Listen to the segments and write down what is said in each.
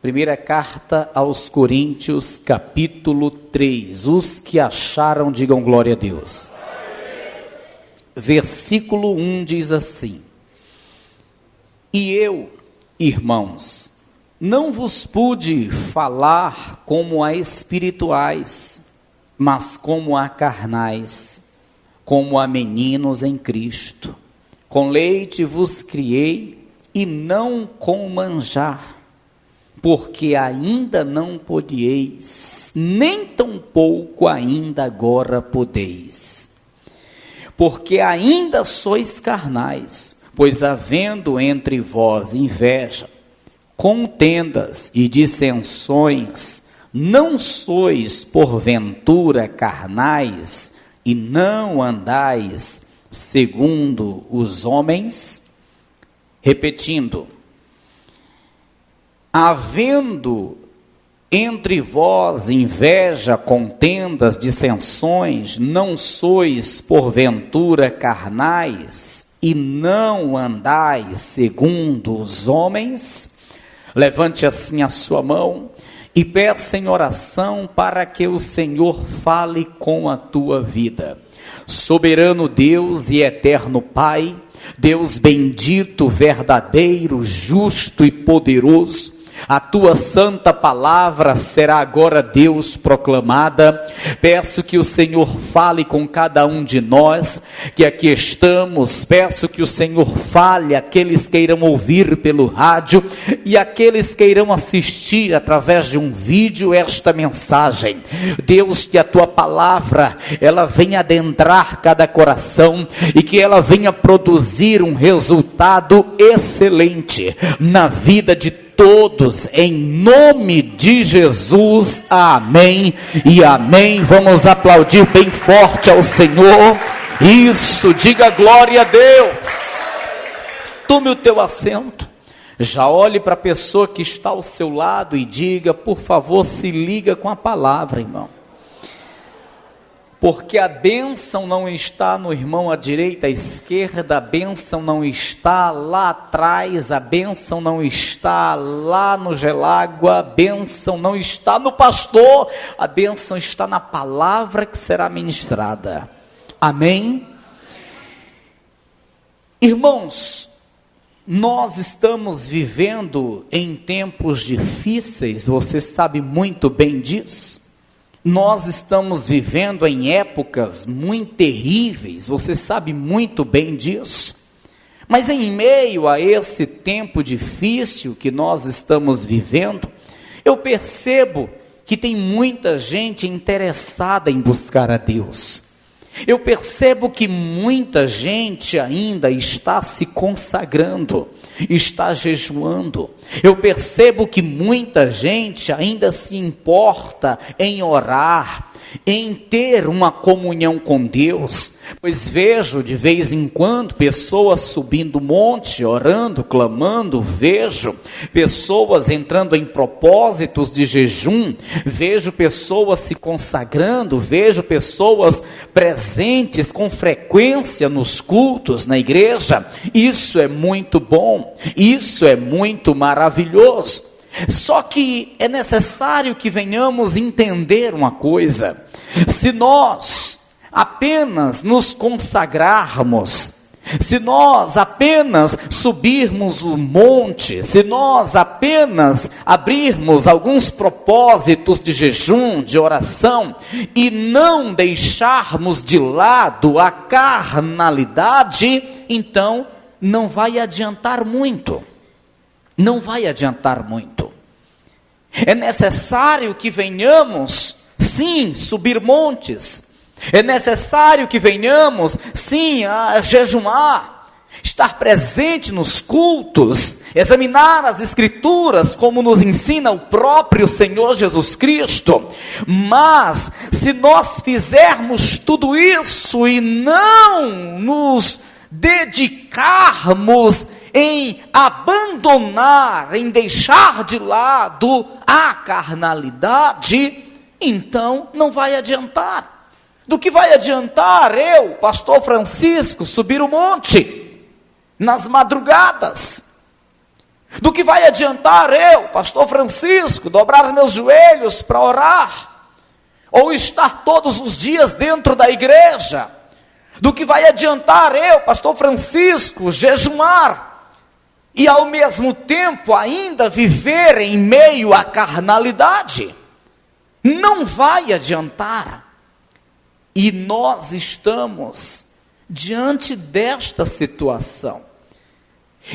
Primeira carta aos Coríntios, capítulo 3. Os que acharam, digam glória a Deus. Versículo 1 diz assim: E eu, irmãos, não vos pude falar como a espirituais, mas como a carnais, como a meninos em Cristo. Com leite vos criei, e não com manjar, porque ainda não podieis, nem tampouco ainda agora podeis. Porque ainda sois carnais, pois havendo entre vós inveja, contendas e dissensões, não sois porventura carnais, e não andais segundo os homens? Repetindo: havendo entre vós inveja, contendas, dissensões, não sois porventura carnais, e não andais segundo os homens? Levante assim a sua mão e peça em oração para que o Senhor fale com a tua vida. Soberano Deus e eterno Pai, Deus bendito, verdadeiro, justo e poderoso, a tua santa palavra será agora, Deus, proclamada. Peço que o Senhor fale com cada um de nós que aqui estamos. Peço que o Senhor fale aqueles que irão ouvir pelo rádio e aqueles que irão assistir através de um vídeo esta mensagem. Deus, que a tua palavra ela venha adentrar cada coração e que ela venha produzir um resultado excelente na vida de todos, em nome de Jesus, amém e amém. Vamos aplaudir bem forte ao Senhor. Isso, diga glória a Deus. Tome o teu assento, já olhe para a pessoa que está ao seu lado e diga: por favor, se liga com a palavra, irmão. Porque a bênção não está no irmão à direita, à esquerda, a bênção não está lá atrás, a bênção não está lá no Gelágua, a bênção não está no pastor, a bênção está na palavra que será ministrada. Amém? Irmãos, nós estamos vivendo em tempos difíceis, você sabe muito bem disso. Nós estamos vivendo em épocas muito terríveis, você sabe muito bem disso. Mas em meio a esse tempo difícil que nós estamos vivendo, eu percebo que tem muita gente interessada em buscar a Deus. Eu percebo que muita gente ainda está se consagrando, está jejuando. Eu percebo que muita gente ainda se importa em orar, em ter uma comunhão com Deus, pois vejo de vez em quando pessoas subindo o monte, orando, clamando, vejo pessoas entrando em propósitos de jejum, vejo pessoas se consagrando, vejo pessoas presentes com frequência nos cultos, na igreja. Isso é muito bom, isso é muito maravilhoso. Só que é necessário que venhamos entender uma coisa: se nós apenas nos consagrarmos, se nós apenas subirmos o monte, se nós apenas abrirmos alguns propósitos de jejum, de oração, e não deixarmos de lado a carnalidade, então não vai adiantar muito. Não vai adiantar muito. É necessário que venhamos, sim, subir montes. É necessário que venhamos, sim, a jejuar, estar presente nos cultos, examinar as Escrituras, como nos ensina o próprio Senhor Jesus Cristo. Mas, se nós fizermos tudo isso e não nos dedicarmos em abandonar, em deixar de lado a carnalidade, então não vai adiantar. Do que vai adiantar eu, pastor Francisco, subir o monte nas madrugadas? Do que vai adiantar eu, pastor Francisco, dobrar os meus joelhos para orar? Ou estar todos os dias dentro da igreja? Do que vai adiantar eu, pastor Francisco, jejuar? E ao mesmo tempo ainda viver em meio à carnalidade? Não vai adiantar. E nós estamos diante desta situação.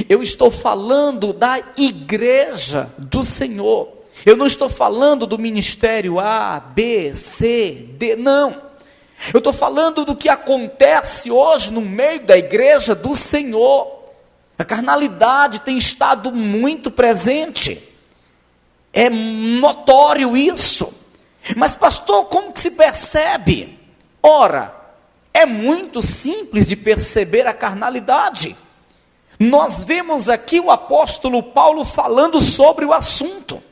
Eu estou falando da igreja do Senhor. Eu não estou falando do ministério A, B, C, D, não. Eu estou falando do que acontece hoje no meio da igreja do Senhor. A carnalidade tem estado muito presente. É notório isso. Mas pastor, como que se percebe? Ora, é muito simples de perceber a carnalidade. Nós vemos aqui o apóstolo Paulo falando sobre o assunto.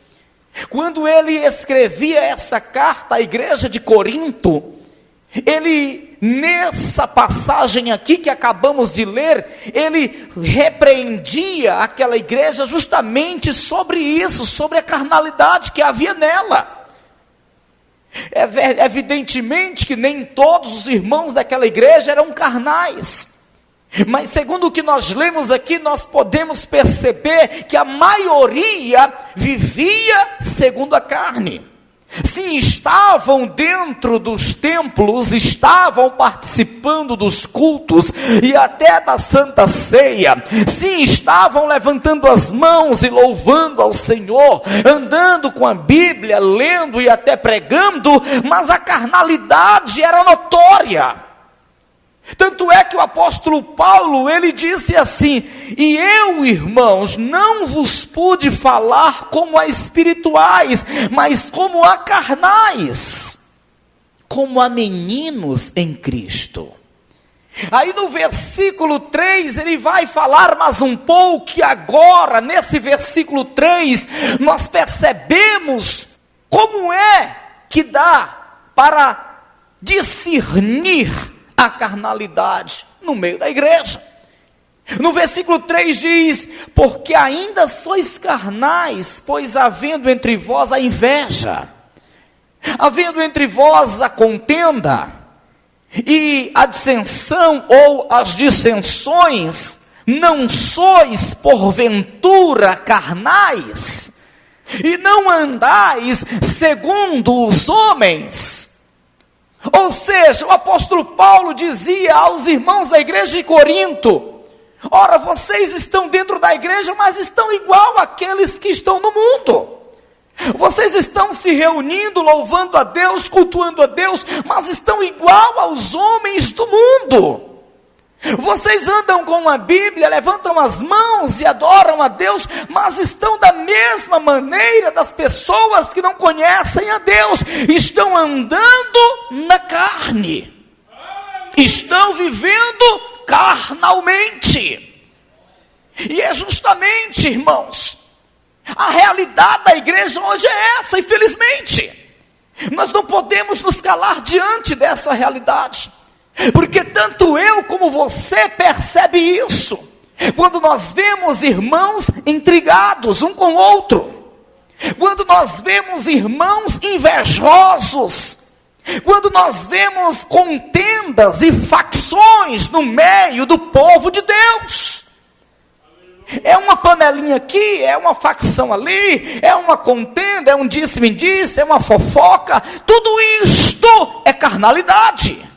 Quando ele escrevia essa carta à igreja de Corinto, ele, nessa passagem aqui que acabamos de ler, ele repreendia aquela igreja justamente sobre isso, sobre a carnalidade que havia nela. Evidentemente que nem todos os irmãos daquela igreja eram carnais. Mas segundo o que nós lemos aqui, nós podemos perceber que a maioria vivia segundo a carne. Sim, estavam dentro dos templos, estavam participando dos cultos e até da Santa Ceia. Sim, estavam levantando as mãos e louvando ao Senhor, andando com a Bíblia, lendo e até pregando, mas a carnalidade era notória. Tanto é que o apóstolo Paulo, ele disse assim: e eu, irmãos, não vos pude falar como a espirituais, mas como a carnais, como a meninos em Cristo. Aí no versículo 3, ele vai falar mais um pouco, e agora, nesse versículo 3, nós percebemos como é que dá para discernir a carnalidade no meio da igreja. No versículo 3 diz: porque ainda sois carnais, pois havendo entre vós a inveja, havendo entre vós a contenda, e a dissensão ou as dissensões, não sois porventura carnais, e não andais segundo os homens. Ou seja, o apóstolo Paulo dizia aos irmãos da igreja de Corinto: ora, vocês estão dentro da igreja, mas estão igual àqueles que estão no mundo. Vocês estão se reunindo, louvando a Deus, cultuando a Deus, mas estão igual aos homens do mundo. Vocês andam com a Bíblia, levantam as mãos e adoram a Deus, mas estão da mesma maneira das pessoas que não conhecem a Deus. Estão andando na carne. Estão vivendo carnalmente. E é justamente, irmãos, a realidade da igreja hoje é essa, infelizmente. Nós não podemos nos calar diante dessa realidade. Porque tanto eu como você percebe isso, quando nós vemos irmãos intrigados um com o outro, quando nós vemos irmãos invejosos, quando nós vemos contendas e facções no meio do povo de Deus. É uma panelinha aqui, é uma facção ali, é uma contenda, é um disse-me-disse, é uma fofoca. Tudo isto é carnalidade.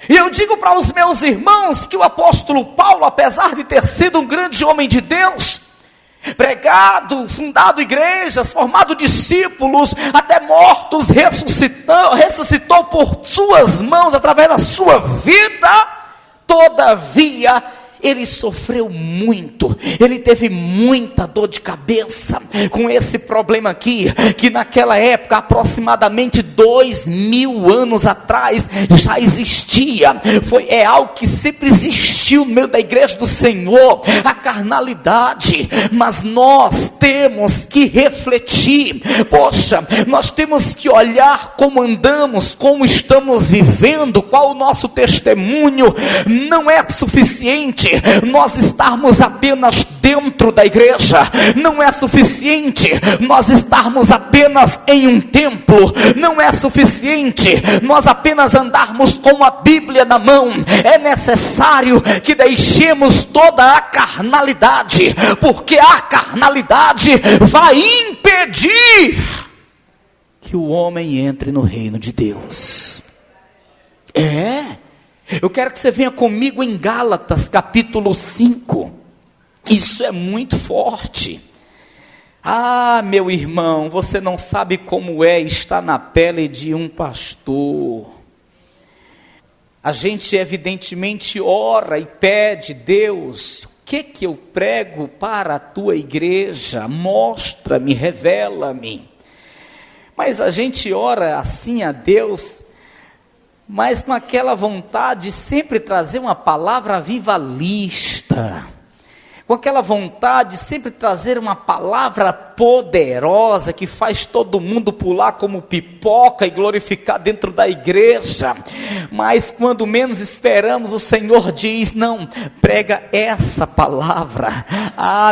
E eu digo para os meus irmãos que o apóstolo Paulo, apesar de ter sido um grande homem de Deus, pregado, fundado igrejas, formado discípulos, até mortos, ressuscitou por suas mãos, através da sua vida, todavia ele sofreu muito, ele teve muita dor de cabeça com esse problema aqui, que naquela época, aproximadamente 2000 anos atrás, já existia. É algo que sempre existiu no meio da igreja do Senhor, a carnalidade. Mas nós temos que refletir, poxa, nós temos que olhar como andamos, como estamos vivendo, qual o nosso testemunho. Não é suficiente nós estarmos apenas dentro da igreja, não é suficiente nós estarmos apenas em um templo, não é suficiente nós apenas andarmos com a Bíblia na mão, é necessário que deixemos toda a carnalidade, porque a carnalidade vai impedir que o homem entre no reino de Deus. Eu quero que você venha comigo em Gálatas capítulo 5, isso é muito forte. Meu irmão, você não sabe como é estar na pele de um pastor. A gente evidentemente ora e pede: Deus, o que eu prego para a tua igreja? Mostra-me, revela-me. Mas a gente ora assim a Deus, mas com aquela vontade de sempre trazer uma palavra avivalista, com aquela vontade de sempre trazer uma palavra poderosa, que faz todo mundo pular como pipoca e glorificar dentro da igreja. Mas quando menos esperamos, o Senhor diz: não, prega essa palavra.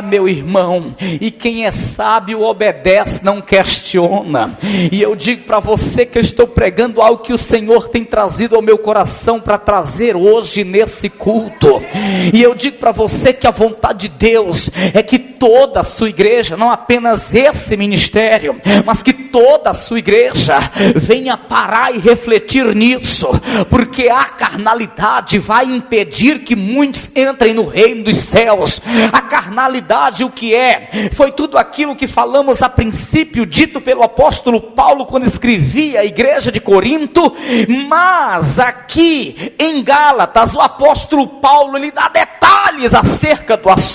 Meu irmão, e quem é sábio obedece, não questiona. E eu digo para você que eu estou pregando algo que o Senhor tem trazido ao meu coração para trazer hoje nesse culto. E eu digo para você que a vontade de Deus é que toda a sua igreja, não apenas esse ministério, mas que toda a sua igreja venha parar e refletir nisso, porque a carnalidade vai impedir que muitos entrem no reino dos céus. A carnalidade, o que é? Foi tudo aquilo que falamos a princípio, dito pelo apóstolo Paulo quando escrevia a igreja de Corinto. Mas aqui em Gálatas, o apóstolo Paulo, ele dá detalhes acerca do assunto.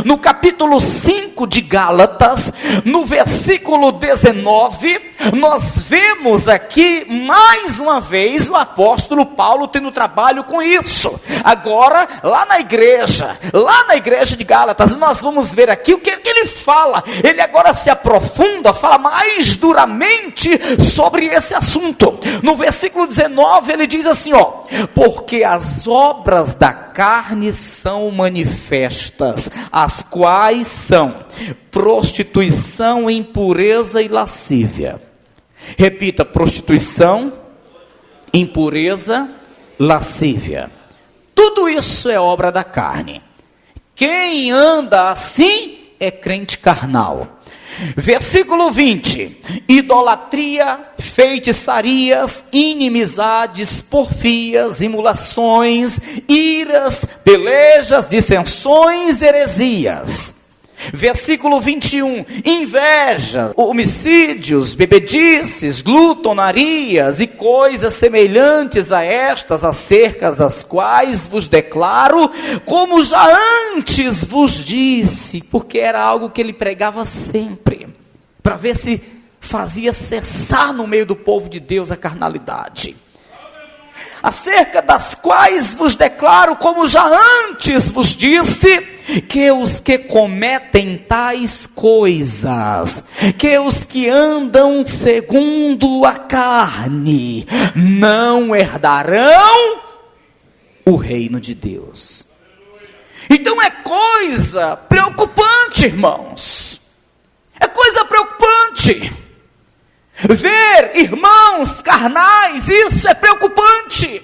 No capítulo 5 de Gálatas, no versículo 19, nós vemos aqui mais uma vez o apóstolo Paulo tendo trabalho com isso. Agora, lá na igreja de Gálatas, nós vamos ver aqui o que ele fala. Ele agora se aprofunda, fala mais duramente sobre esse assunto. No versículo 19 ele diz assim, porque as obras da carne são manifestas, as quais são prostituição, impureza e lascívia. Repita: prostituição, impureza, lascívia. Tudo isso é obra da carne. Quem anda assim é crente carnal. Versículo 20: idolatria, feitiçarias, inimizades, porfias, imulações, iras, pelejas, dissensões, heresias. Versículo 21, inveja, homicídios, bebedices, glutonarias e coisas semelhantes a estas, acerca das quais vos declaro, como já antes vos disse, porque era algo que ele pregava sempre, para ver se fazia cessar no meio do povo de Deus a carnalidade. Acerca das quais vos declaro, como já antes vos disse, que os que cometem tais coisas, que os que andam segundo a carne, não herdarão o reino de Deus. Então é coisa preocupante, irmãos. É coisa preocupante. Ver irmãos carnais, isso é preocupante.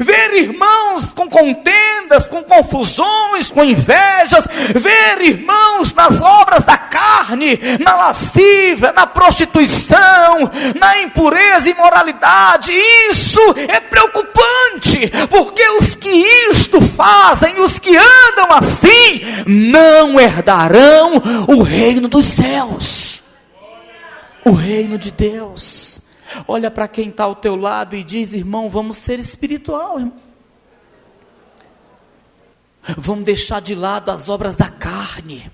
Ver irmãos com contendas, com confusões, com invejas, ver irmãos nas obras da carne, na lascívia, na prostituição, na impureza e imoralidade, isso é preocupante, porque os que isto fazem, os que andam assim, não herdarão o reino dos céus, o reino de Deus. Olha para quem está ao teu lado e diz: irmão, vamos ser espiritual, irmão. Vamos deixar de lado as obras da carne.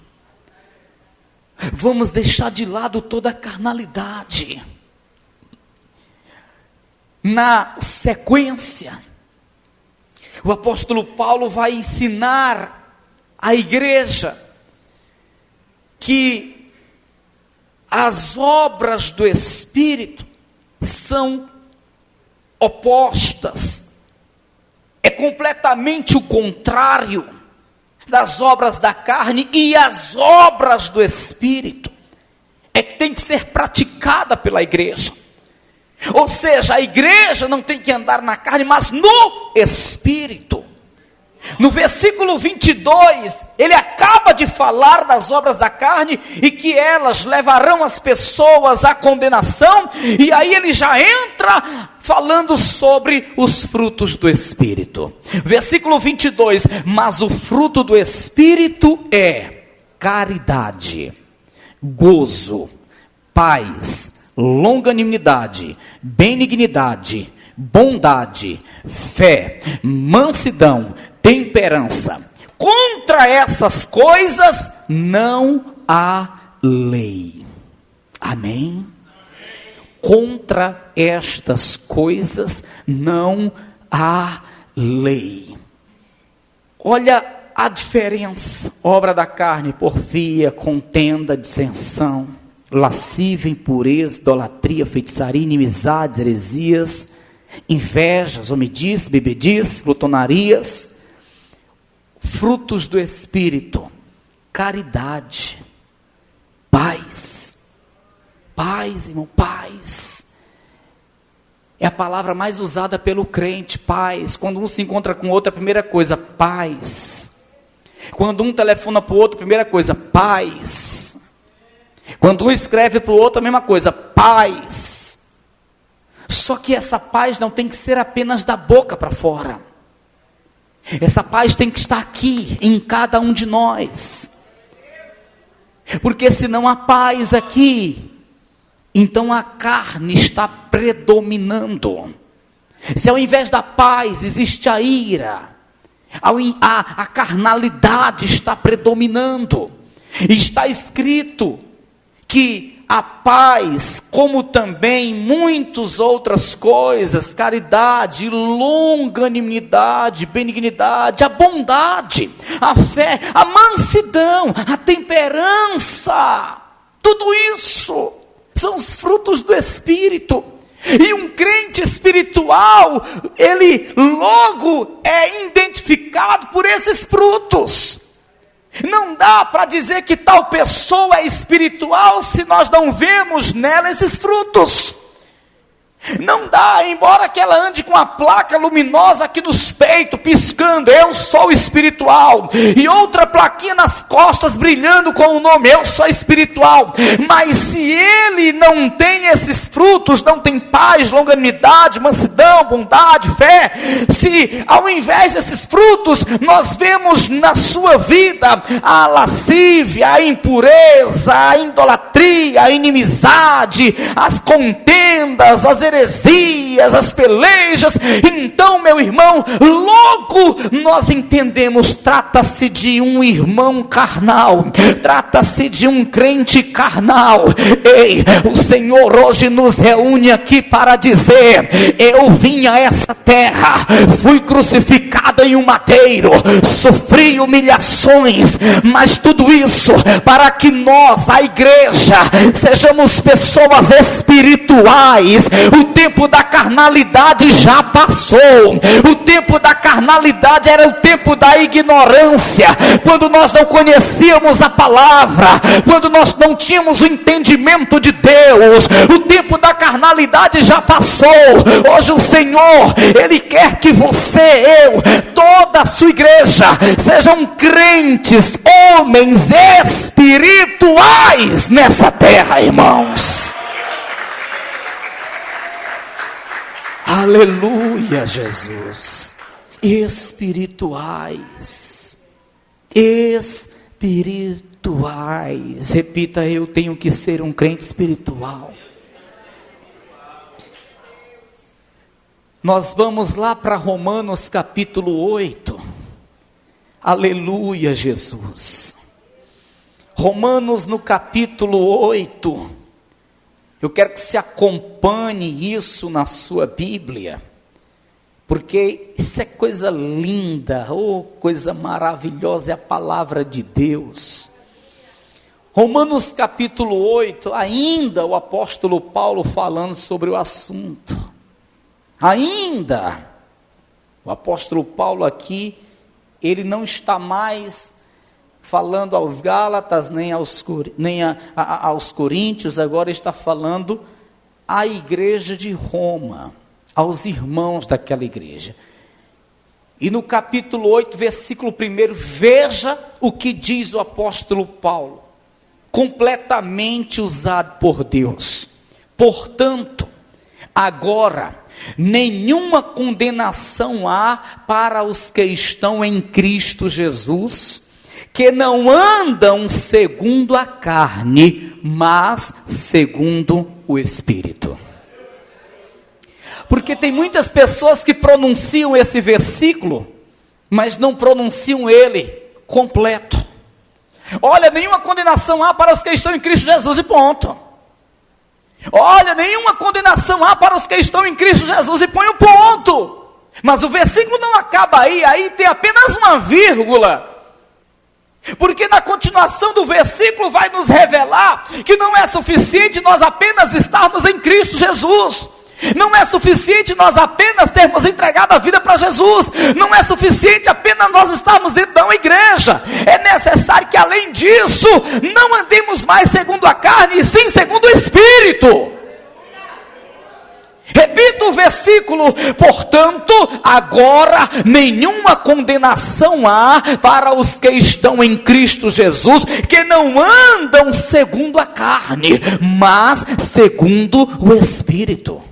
Vamos deixar de lado toda a carnalidade. Na sequência, o apóstolo Paulo vai ensinar à igreja que as obras do Espírito são opostas, é completamente o contrário das obras da carne e as obras do Espírito. É que tem que ser praticada pela igreja. Ou seja, a igreja não tem que andar na carne, mas no Espírito. No versículo 22, ele acaba de falar das obras da carne e que elas levarão as pessoas à condenação, e aí ele já entra falando sobre os frutos do Espírito. Versículo 22, mas o fruto do Espírito é caridade, gozo, paz, longanimidade, benignidade, bondade, fé, mansidão, temperança. Contra essas coisas não há lei. Amém? Contra estas coisas não há lei. Olha a diferença: obra da carne, porfia, contenda, dissensão, lascívia, impureza, idolatria, feitiçaria, inimizades, heresias, invejas, homedices, bebedices, glutonarias. Frutos do Espírito: caridade, paz. Paz, irmão, paz. É a palavra mais usada pelo crente, paz. Quando um se encontra com o outro, a primeira coisa, paz. Quando um telefona para o outro, a primeira coisa, paz. Quando um escreve para o outro, a mesma coisa, paz. Só que essa paz não tem que ser apenas da boca para fora. Essa paz tem que estar aqui, em cada um de nós. Porque se não há paz aqui, então a carne está predominando. Se ao invés da paz existe a ira, a carnalidade está predominando. Está escrito que a paz, como também muitas outras coisas, caridade, longanimidade, benignidade, a bondade, a fé, a mansidão, a temperança, tudo isso são os frutos do Espírito. E um crente espiritual, ele logo é identificado por esses frutos. Não dá para dizer que tal pessoa é espiritual se nós não vemos nela esses frutos. Não dá, embora que ela ande com a placa luminosa aqui nos peitos, piscando, eu sou espiritual, e outra plaquinha nas costas, brilhando com o nome, eu sou espiritual, mas se ele não tem esses frutos, não tem paz, longanimidade, mansidão, bondade, fé, se ao invés desses frutos, nós vemos na sua vida a lascívia, a impureza, a idolatria, a inimizade, as contendas, as heresias, as pelejas, então, meu irmão, logo nós entendemos, trata-se de um irmão carnal, trata-se de um crente carnal. Ei, o Senhor hoje nos reúne aqui para dizer: eu vim a essa terra, fui crucificado em um madeiro, sofri humilhações, mas tudo isso para que nós, a igreja, sejamos pessoas espirituais. O tempo da carnalidade já passou. O tempo da carnalidade era o tempo da ignorância, quando nós não conhecíamos a palavra, quando nós não tínhamos o entendimento de Deus. O tempo da carnalidade já passou. Hoje o Senhor, Ele quer que você, eu, toda a sua igreja, sejam crentes, homens espirituais nessa terra, irmãos. Aleluia, Jesus. Espirituais. Espirituais. Repita: eu tenho que ser um crente espiritual. Nós vamos lá para Romanos capítulo 8. Aleluia, Jesus. Romanos no capítulo 8. Eu quero que você acompanhe isso na sua Bíblia, porque isso é coisa linda, coisa maravilhosa, é a palavra de Deus. Romanos capítulo 8, ainda o apóstolo Paulo falando sobre o assunto. Ainda, O apóstolo Paulo aqui, ele não está mais falando aos Gálatas, nem aos Coríntios, agora está falando à igreja de Roma, aos irmãos daquela igreja. E no capítulo 8, versículo 1, veja o que diz o apóstolo Paulo, completamente usado por Deus. Portanto, agora, nenhuma condenação há para os que estão em Cristo Jesus, que não andam segundo a carne, mas segundo o Espírito. Porque tem muitas pessoas que pronunciam esse versículo, mas não pronunciam ele completo. Olha, nenhuma condenação há para os que estão em Cristo Jesus, e ponto. Olha, nenhuma condenação há para os que estão em Cristo Jesus, e põe o ponto. Mas o versículo não acaba aí tem apenas uma vírgula. Porque na continuação do versículo vai nos revelar que não é suficiente nós apenas estarmos em Cristo Jesus. Não é suficiente nós apenas termos entregado a vida para Jesus. Não é suficiente apenas nós estarmos dentro da uma igreja. É necessário que, além disso, não andemos mais segundo a carne, e sim segundo o Espírito. Repita o versículo: portanto, agora nenhuma condenação há para os que estão em Cristo Jesus, que não andam segundo a carne, mas segundo o Espírito.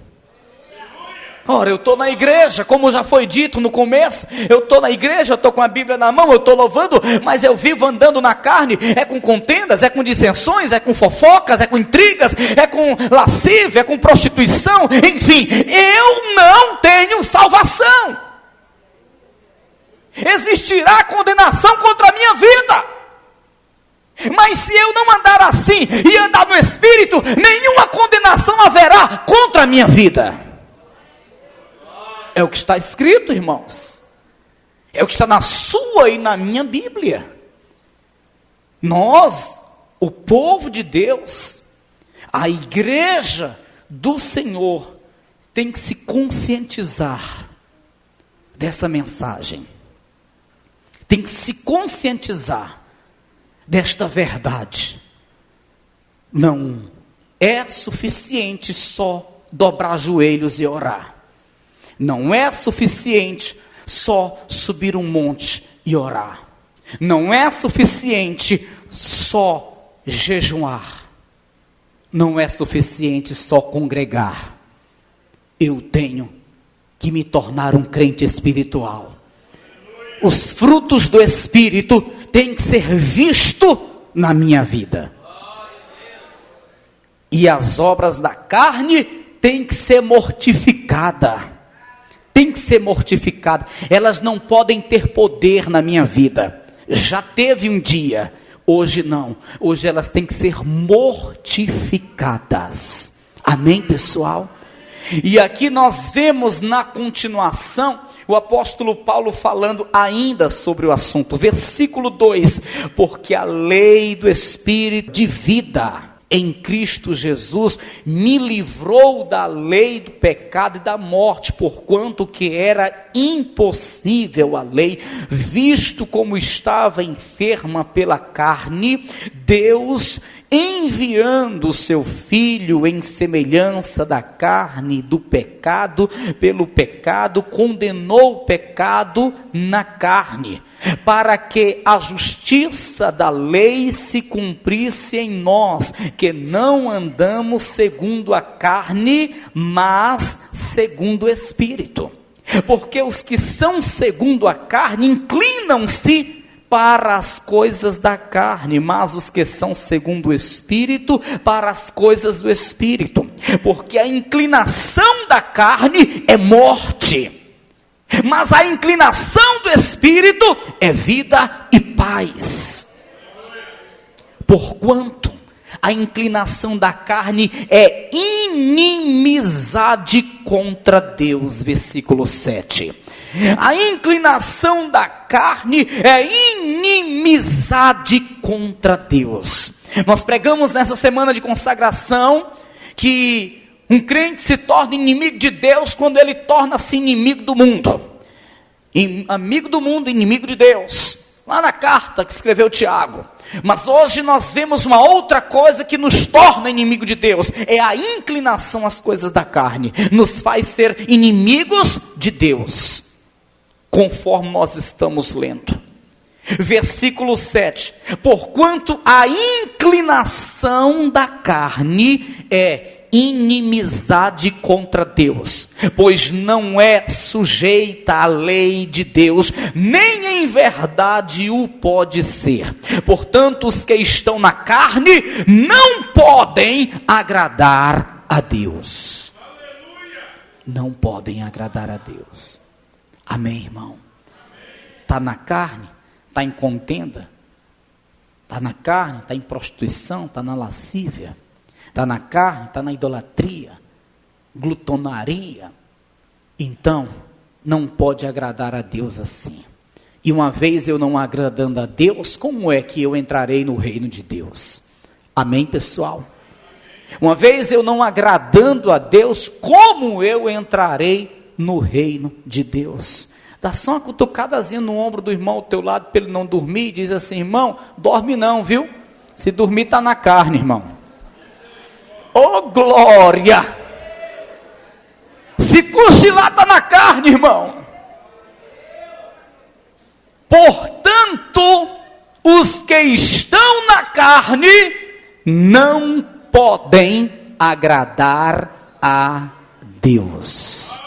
Ora, eu estou na igreja, como já foi dito no começo, eu estou na igreja, eu estou com a Bíblia na mão, eu estou louvando, mas eu vivo andando na carne, é com contendas, é com dissensões, é com fofocas, é com intrigas, é com lascívia, é com prostituição, enfim, eu não tenho salvação. Existirá condenação contra a minha vida. Mas se eu não andar assim e andar no Espírito, nenhuma condenação haverá contra a minha vida. É o que está escrito, irmãos. É o que está na sua e na minha Bíblia. Nós, o povo de Deus, a igreja do Senhor, tem que se conscientizar dessa mensagem. Tem que se conscientizar desta verdade. Não é suficiente só dobrar joelhos e orar. Não é suficiente só subir um monte e orar. Não é suficiente só jejuar. Não é suficiente só congregar. Eu tenho que me tornar um crente espiritual. Os frutos do Espírito têm que ser vistos na minha vida. E as obras da carne têm que ser mortificadas. Tem que ser mortificada. Elas não podem ter poder na minha vida. Já teve um dia, hoje não. Hoje elas têm que ser mortificadas. Amém, pessoal? E aqui nós vemos na continuação o apóstolo Paulo falando ainda sobre o assunto. Versículo 2: porque a lei do Espírito de vida em Cristo Jesus me livrou da lei do pecado e da morte, porquanto que era impossível a lei, visto como estava enferma pela carne, Deus, enviando o seu Filho em semelhança da carne do pecado, pelo pecado condenou o pecado na carne, para que a justiça da lei se cumprisse em nós, que não andamos segundo a carne, mas segundo o Espírito. Porque os que são segundo a carne inclinam-se para as coisas da carne, mas os que são segundo o Espírito, para as coisas do Espírito. Porque a inclinação da carne é morte, mas a inclinação do Espírito é vida e paz. Porquanto a inclinação da carne é inimizade contra Deus, versículo 7. A inclinação da carne é inimizade contra Deus. Nós pregamos nessa semana de consagração que um crente se torna inimigo de Deus quando ele torna-se inimigo do mundo. amigo do mundo, inimigo de Deus, lá na carta que escreveu Tiago. Mas hoje nós vemos uma outra coisa que nos torna inimigo de Deus, é a inclinação às coisas da carne, nos faz ser inimigos de Deus, conforme nós estamos lendo. Versículo 7, porquanto a inclinação da carne é inimizade contra Deus, pois não é sujeita à lei de Deus, nem em verdade o pode ser. Portanto, os que estão na carne não podem agradar a Deus. Não podem agradar a Deus. Amém, irmão? Está na carne, está em contenda, está na carne, está em prostituição, está na lascívia, está na carne, está na idolatria, glutonaria. Então, não pode agradar a Deus assim. E uma vez eu não agradando a Deus, como é que eu entrarei no reino de Deus? Amém, pessoal? Uma vez eu não agradando a Deus, como eu entrarei no reino de Deus? Dá só uma cutucadazinha no ombro do irmão ao teu lado, para ele não dormir, e diz assim: irmão, dorme não, viu? Se dormir está na carne, irmão. Oh, glória! Se cochilar está na carne, irmão. Portanto, os que estão na carne não podem agradar a Deus.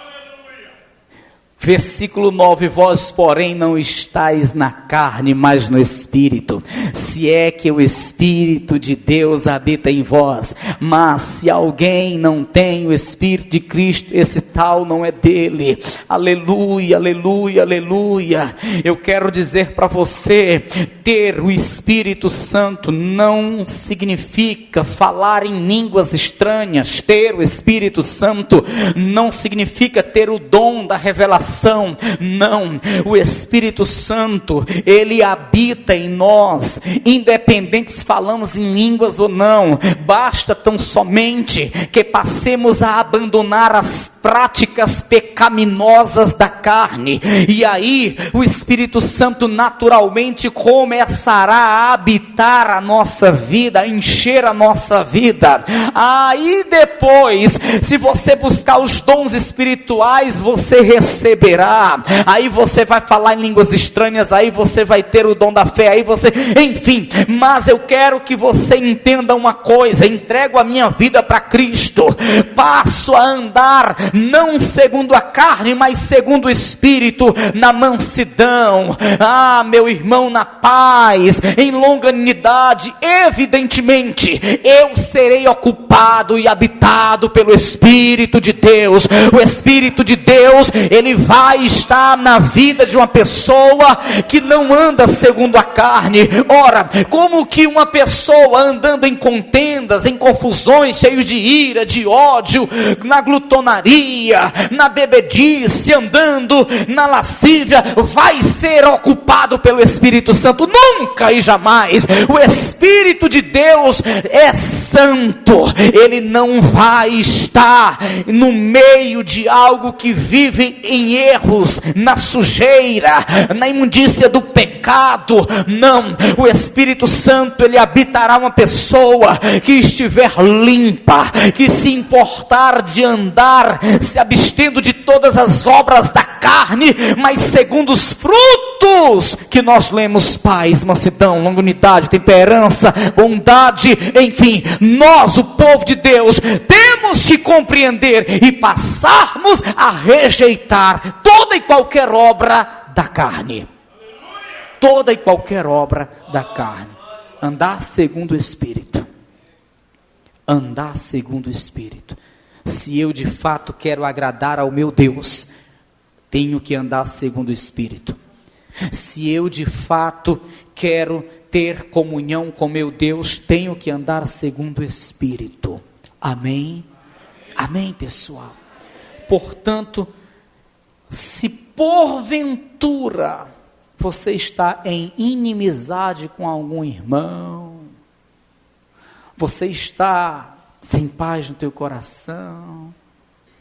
Versículo 9, vós porém não estáis na carne, mas no Espírito, se é que o Espírito de Deus habita em vós. Mas se alguém não tem o Espírito de Cristo, esse tal não é dele. Aleluia, aleluia, aleluia. Eu quero dizer para você, ter o Espírito Santo não significa falar em línguas estranhas. Ter o Espírito Santo não significa ter o dom da revelação. Não, o Espírito Santo, ele habita em nós, independente se falamos em línguas ou não. Basta tão somente que passemos a abandonar as práticas pecaminosas da carne, e aí o Espírito Santo naturalmente começará a habitar a nossa vida, a encher a nossa vida. Aí depois, se você buscar os dons espirituais, você receberá. Aí você vai falar em línguas estranhas, aí você vai ter o dom da fé, aí você, enfim. Mas eu quero que você entenda uma coisa: entrego a minha vida para Cristo, passo a andar não segundo a carne, mas segundo o Espírito, na mansidão, meu irmão, na paz, em longanimidade. Evidentemente eu serei ocupado e habitado pelo Espírito de Deus. O Espírito de Deus, ele vai estar na vida de uma pessoa que não anda segundo a carne. Ora, como que uma pessoa andando em contendas, em confusões, cheio de ira, de ódio, na glutonaria, na bebedice, andando na lascívia, vai ser ocupado pelo Espírito Santo? Nunca e jamais. O Espírito de Deus é santo, ele não vai estar no meio de algo que vive em erros, na sujeira, na imundícia do pecado. Não, o Espírito Santo, ele habitará uma pessoa que estiver limpa, que se importar de andar se abstendo de todas as obras da carne, mas segundo os frutos que nós lemos: paz, mansidão, longanimidade, temperança, bondade. Enfim, nós, o povo de Deus, temos que compreender e passarmos a rejeitar toda e qualquer obra da carne. Toda e qualquer obra da carne. Andar segundo o Espírito. Andar segundo o Espírito. Se eu de fato quero agradar ao meu Deus, tenho que andar segundo o Espírito. Se eu de fato quero ter comunhão com meu Deus, tenho que andar segundo o Espírito. Amém? Amém, pessoal? Portanto, se porventura você está em inimizade com algum irmão, você está sem paz no teu coração,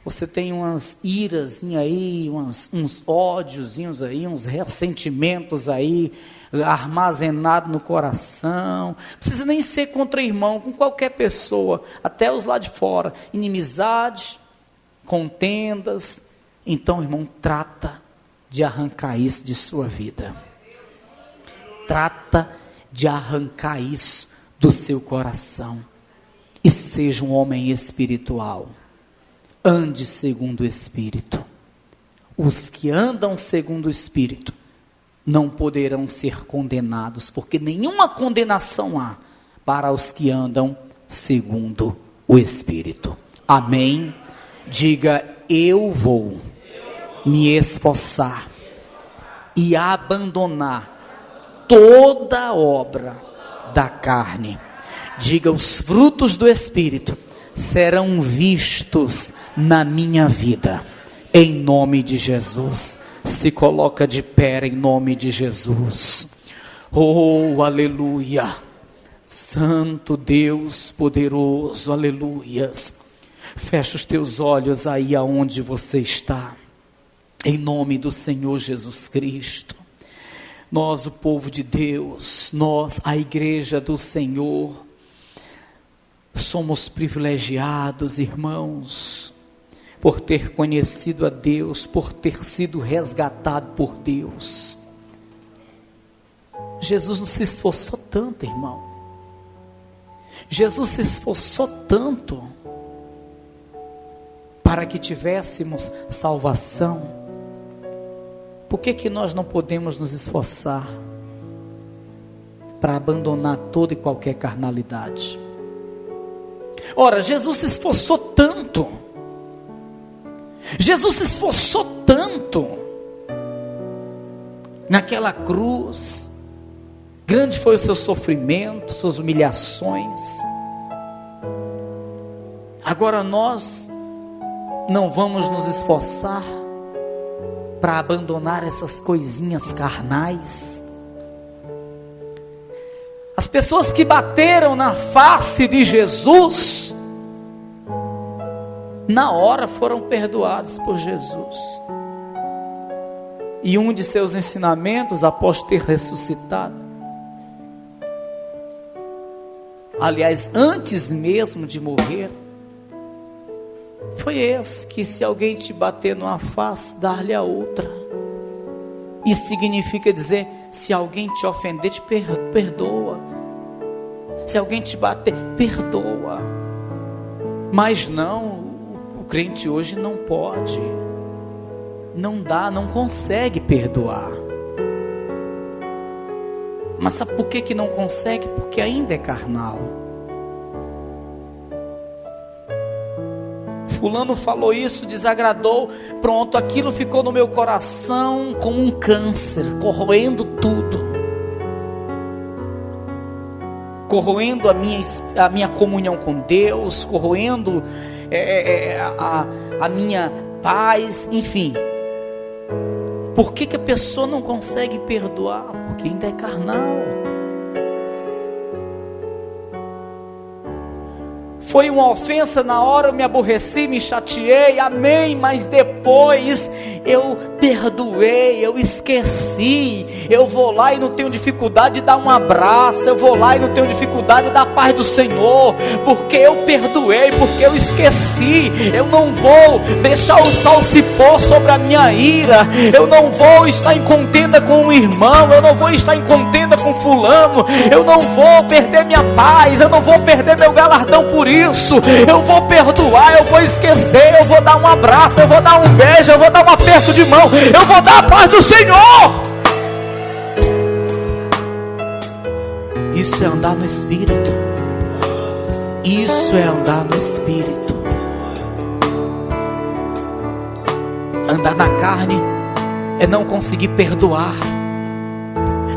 Você tem umas irazinhas aí, uns ódiozinhos aí, uns ressentimentos aí, armazenado no coração. Não precisa nem ser contra irmão, com qualquer pessoa, até os lá de fora. Inimizade, contendas. Então, irmão, trata de arrancar isso de sua vida. Trata de arrancar isso do seu coração. E seja um homem espiritual. Ande segundo o Espírito. Os que andam segundo o Espírito não poderão ser condenados, porque nenhuma condenação há para os que andam segundo o Espírito. Amém? Diga, eu vou me esforçar e abandonar toda obra da carne. Diga, os frutos do Espírito serão vistos na minha vida, em nome de Jesus. Se coloca de pé em nome de Jesus. Oh, aleluia. Santo Deus poderoso, aleluias. Fecha os teus olhos aí aonde você está, em nome do Senhor Jesus Cristo. Nós, o povo de Deus, nós, a igreja do Senhor, somos privilegiados, irmãos, por ter conhecido a Deus, por ter sido resgatado por Deus. Jesus não se esforçou tanto, irmão. Jesus se esforçou tanto para que tivéssemos salvação. Por que nós não podemos nos esforçar para abandonar toda e qualquer carnalidade? Ora, Jesus se esforçou tanto. Jesus se esforçou tanto naquela cruz. Grande foi o seu sofrimento, suas humilhações. Agora nós não vamos nos esforçar para abandonar essas coisinhas carnais. As pessoas que bateram na face de Jesus, na hora foram perdoadas por Jesus. E um de seus ensinamentos, após ter ressuscitado, aliás, antes mesmo de morrer, foi esse, que se alguém te bater numa face, dar-lhe a outra. Isso significa dizer, se alguém te ofender, te perdoa. Se alguém te bater, perdoa. Mas não, o crente hoje não pode, não dá, não consegue perdoar. Mas sabe por que não consegue? Porque ainda é carnal. Fulano falou isso, desagradou, pronto, aquilo ficou no meu coração como um câncer, corroendo tudo, corroendo a minha comunhão com Deus, corroendo a minha paz, enfim. Por que a pessoa não consegue perdoar? Porque ainda é carnal. Foi uma ofensa na hora, eu me aborreci, me chateei, amém, mas depois eu perdoei, eu esqueci. Eu vou lá e não tenho dificuldade de dar um abraço, eu vou lá e não tenho dificuldade de dar a paz do Senhor, porque eu perdoei, porque eu esqueci. Eu não vou deixar o sol se pôr sobre a minha ira, eu não vou estar em contenda com o irmão, eu não vou estar em contenda com fulano, eu não vou perder minha paz, eu não vou perder meu galardão por isso. Eu vou perdoar, eu vou esquecer, eu vou dar um abraço, eu vou dar um beijo, eu vou dar um aperto de mão, eu vou dar a paz do Senhor. Isso é andar no Espírito. Isso é andar no Espírito. Andar na carne é não conseguir perdoar.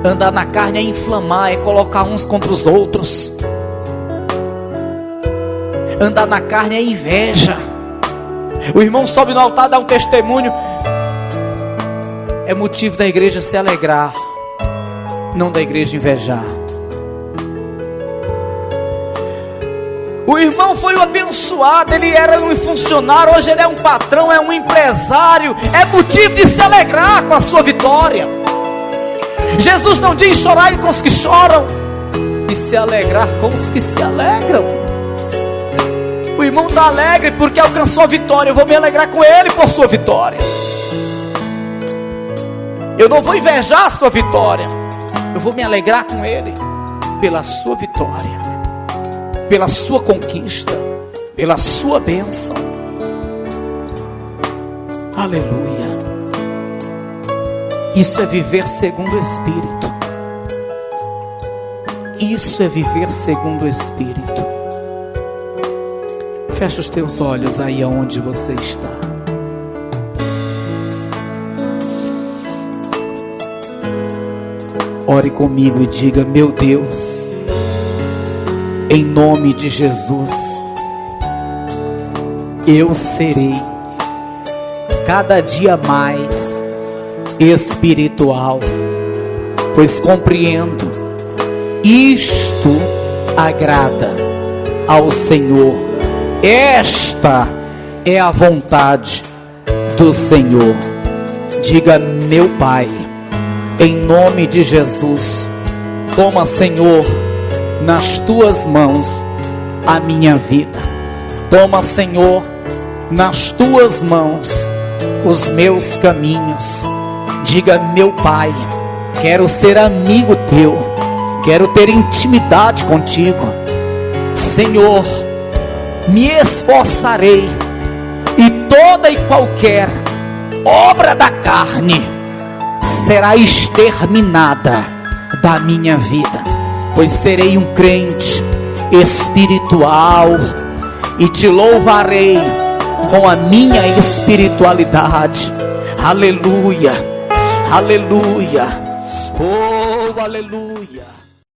Andar na carne é inflamar, é colocar uns contra os outros. Andar na carne é inveja. O irmão sobe no altar, dá um testemunho, é motivo da igreja se alegrar, não da igreja invejar. O irmão foi um abençoado, ele era um funcionário, hoje ele é um patrão, é um empresário. É motivo de se alegrar com a sua vitória. Jesus não diz chorar com os que choram, e se alegrar com os que se alegram. O irmão está alegre porque alcançou a vitória. Eu vou me alegrar com ele por sua vitória. Eu não vou invejar a sua vitória, eu vou me alegrar com ele pela sua vitória, pela sua conquista, pela sua bênção. Aleluia. Isso é viver segundo o Espírito. Isso é viver segundo o Espírito. Fecha os teus olhos aí aonde você está. Ore comigo e diga: meu Deus, em nome de Jesus, eu serei cada dia mais espiritual, pois compreendo, isto agrada ao Senhor. Esta é a vontade do Senhor. Diga: meu Pai, em nome de Jesus, toma, Senhor, nas tuas mãos a minha vida. Toma, Senhor, nas tuas mãos os meus caminhos. Diga: meu Pai, quero ser amigo teu, quero ter intimidade contigo. Senhor, me esforçarei, e toda e qualquer obra da carne será exterminada da minha vida, pois serei um crente espiritual e te louvarei com a minha espiritualidade. Aleluia, aleluia, oh aleluia.